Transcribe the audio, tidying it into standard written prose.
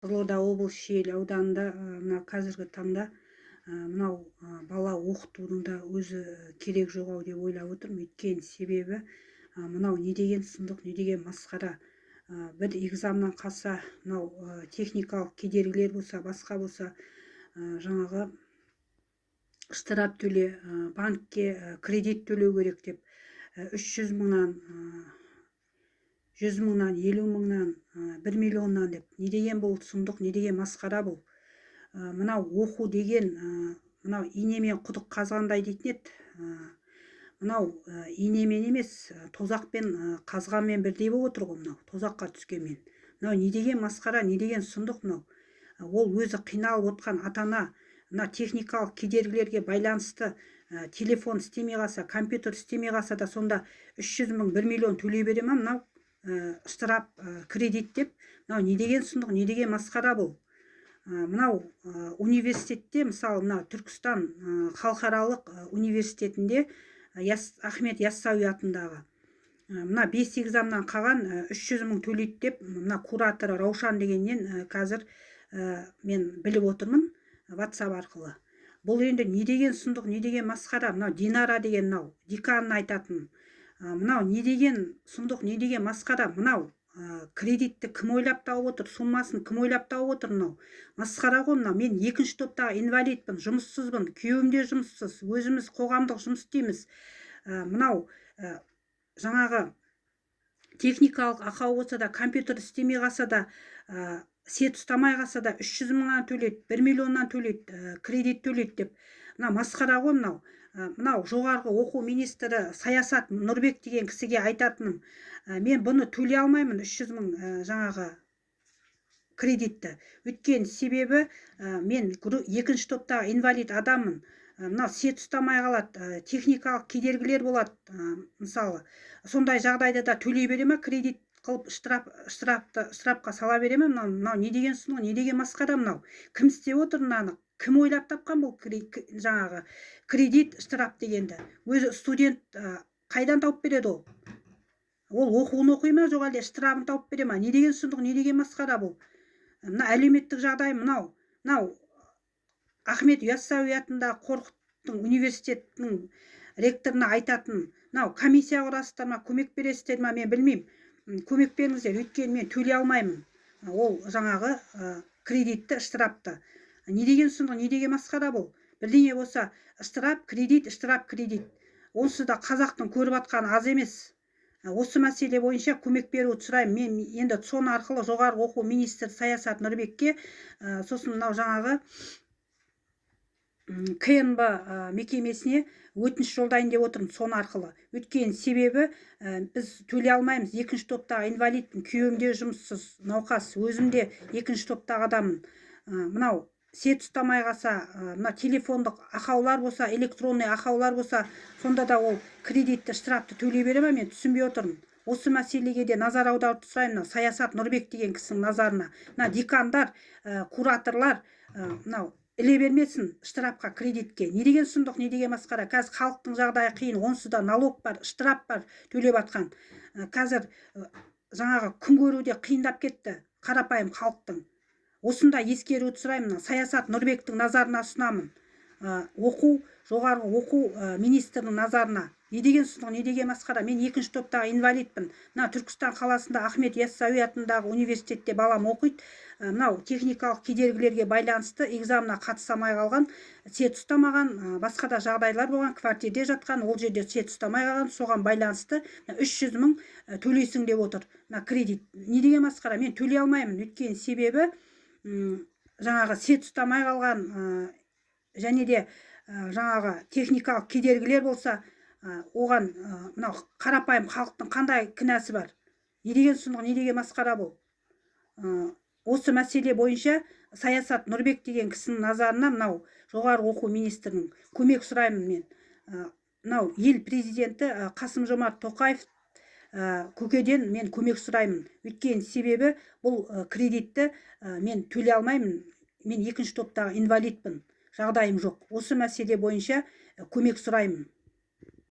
Қызылорда облысы Шиелі ауданында мына қазіргі таңда мынау бала оқытудың да өзі керек жоқ ау деп ойлап отырмын. Өйткені себебі мынау не деген сұмдық, не деген масқара. Бір экзаменнан қалса, мынау техникалық кедергілер болса, басқа болса, жаңағы штраф төле, банкке кредит төлеу керек деп 300 мыңнан 100 мыңнан 50 мыңнан 1 миллионнан деп. Не деген бұл сұмдық, не деген масқара бұл. Мынау оқу деген мынау инемен құдық қазғандай дейтін еді. Мынау инемен емес, тозақпен қазғанмен бірдей болып отыр ғой мынау, тозаққа түскенмен. Мынау не деген масқара, не деген сұмдық мынау. Ол өзі қиналып отқан ата-ана мына техникалық кедергілерге байланысты телефон істемей қалса, компьютер істемей қалса да сонда 300 мың 1 миллион төлей бере ма мынау штраф кредит деп. Мынау не деген сұмдық, не деген масқара бұл. Мынау университетте, мысалы мына Түркістан халықаралық университетінде Ахмет Яссауи атындағы мына 5 экзаменнан қалған 300 мың төлейді деп мына кураторы Раушан дегеннен қазір мен біліп отырмын WhatsApp арқылы. Бұл енді не деген сұмдық, не деген масқара. Мынау Динара деген мынау деканын айтатын. Мынау не деген сұмдық, не деген масқара. Мынау кредитті кім ойлап тауып отыр, суммасын кім ойлап тауып отыр. Мынау масқара ғой мынау. Мен 2-ші топтағы инвалидпін, жұмыссызбын, күйеуім де жұмыссыз, өзіміз қоғамдық жұмыс істейміз. Мынау жаңағы техникалық ақау болса да, компьютер істемей қалса да, сет ұстамай қалса да 300 мыңнан төлейді, 1 миллионнан төлейді, кредит төлейді деп. Мына масқара ғой мынау. Мынау жоғарғы оқу министрі Саясат Нұрбек деген кісіге айтатыным, мен бұны төлей алмаймын 300 мың жаңағы кредитті. Өйткені себебі мен 2-ші топтағы инвалид адаммын. Мынау сет ұстамай қалады, техникалық кедергілер болады, мысалы. Сондай жағдайда да төлей бере ма, кредит қылып штрафқа сала бере ма? Мынау не деген сұмдық, не деген масқара мынау. Кім істеп отыр мынаны? Кім ойлап тапқан бұл жаңағы кредит, штраф дегенді? Өзі студент қайдан тауып береді ол? Ол оқуын оқи ма, жоқ әлде штрафын тауып бере ма? Не деген сұмдық, не деген масқара бұл? Мына әлеуметтік жағдай мынау. Мынау Ахмет Яссауи атындағы Қорқыттың университетінің ректорына айтатын, мынау комиссия құрасыздар ма, көмек бересіздер ма, мен білмеймін. Көмек беріңіздер, өйткені мен төлей алмаймын. Ол жаңағы кредитті, штрафты. Не деген сұмдық, не деген масқара бұл. Бірдеңе болса, штраф, кредит, штраф, кредит. Онсыз да қазақтың көріп атқаны аз емес. Осы мәселе бойынша көмек беруді сұраймын. Мен енді соны арқылы жоғарғы оқу министрі Саясат Нұрбекке, сосын мынау жаңағы КНБ мекемесіне өтініш жолдайын деп отырмын соны арқылы. Өйткені себебі біз төлей алмаймыз. 2-ші топтағы инвалидпін, күйеуім де жұмыссыз, науқас, өзім де 2-ші топтағы адаммын. Мынау сет ұстамай қалса, мына телефондық ақаулар болса, электронный ақаулар болса, сонда да ол кредитті, штрафты төлей бере ма, мен түсінбей отырмын. Осы мәселеге де назар аударуды сұраймын. Саясат Нұрбек деген кісінің назарына. Мына декандар, кураторлар мынау іле бермесін штрафқа, кредитке. Не деген сұмдық, не деген масқара. Қазір халықтың жағдайы қиын, онсыз да налог бар, штраф бар, төлеп атқан. Қазір жаңағы күн көруде қиындап кетті қарапайым халықтың. Осында ескеруді сұраймын. Саясат Нұрбектің назарына ұсынамын. Жоғарғы оқу министрінің назарына. Не деген сұмдық, не деген масқара. Мен 2-ші топтағы инвалидпін. Мына Түркістан қаласында Ахмет Яссауи атындағы университетте балам оқиды. Мынау техникалық кедергілерге байланысты экзаменға қатыса қалған, сет ұстамаған, басқа да жағдайлар болған, квартирде жатқан, ол жерде сет ұстамай қалған, соған байланысты 300 мың төлейсің деп отыр. Мына кредит. Не деген масқара. Мен төлей алмаймын. Өйткені себебі жаңағы сет ұстамай қалған, және де жаңағы техникалық кедергілер болса, оған мынау қарапайым халықтың қандай кінәсі бар? Не деген сұмдық, не деген масқара бұл? Осы мәселе бойынша Саясат Нұрбек деген кісінің назарына мынау жоғарғы оқу министрінің көмек сұраймын мен. Мынау ел президенті Қасым-Жомарт Тоқаев көкеден мен көмек сұраймын. Өйткені себебі бұл кредитті мен төлей алмаймын. Мен 2-ші топтағы инвалидпін, жағдайым жоқ. Осы мәселе бойынша көмек сұраймын.